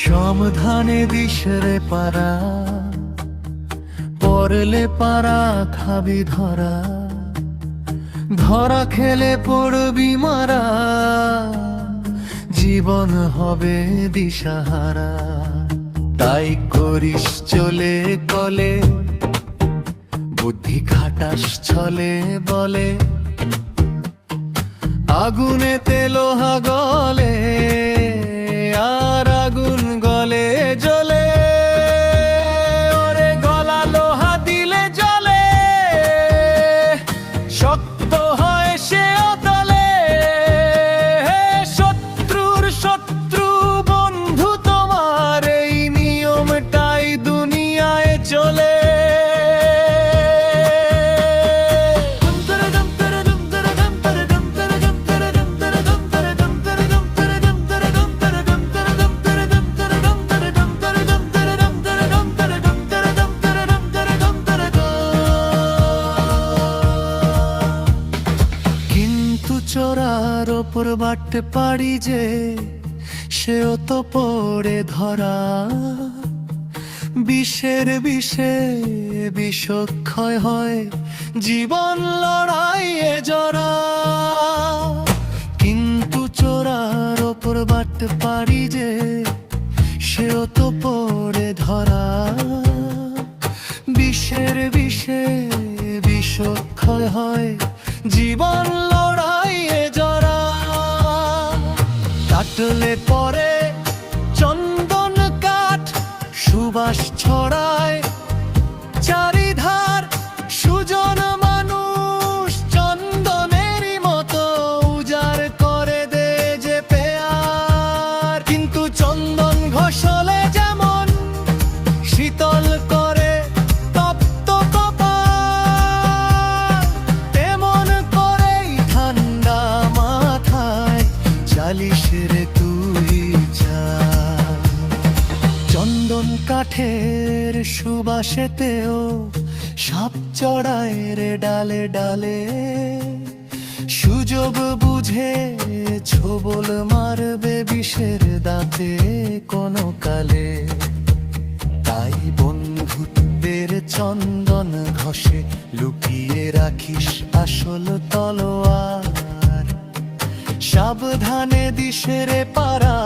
সাবধানে দিশরে পারা, পড়লে পারা খাবি ধরা, ধরা খেলে পড়বি মারা, জীবন হবে দিশাহারা। তাই করিস চলে কলে, বুদ্ধি খাটাস ছলে বলে, আগুনেতে লোহা গলে আর আগুন গলে জ্বলে। ওরে গলা লোহা দিলে জ্বলে, শক্ত হয় সে অতলে। শত্রুর শত্রু বন্ধু তোমার, এই নিয়মটাই দুনিয়ায় চলে। চোরার ওপর বাটতে পারি যে, সেও তো পড়ে ধরা। বিষের বিষে বিষক্ষয় হয়, জীবন লড়াইয়ে জড়া। কিন্তু চোরার ওপর বাটতে পারি যে, সেও তো পড়ে ধরা। বিষের বিষে বিষক্ষয় হয়, জীবন লড়াইয়ে জড়া। কাটলে পরে চন্দন কাঠ, সুবাস ছড়ায় চারিধার। সুজন মানুষ চন্দনেরই মতো উজাড় করে দে যে পেয়ার। কিন্তু চন্দন ঘষলে যেমন শীতল করে তপ্ত কপাল, তেমন করেই ঠান্ডা মাথায় চালিস রে তুই যা। চন্দন কাঠের সুবাসেতেও সাপ চড়ায় রে ডালে ডালে। সুযোগ বুঝে ছোবল মারবে বিষের দাঁতে কোনো কালে। তাই বন্ধুত্বের চন্দন ঘষে লুকিয়ে রাখিস আসল তলোয়ার। সাবধানে দিশরে পারা।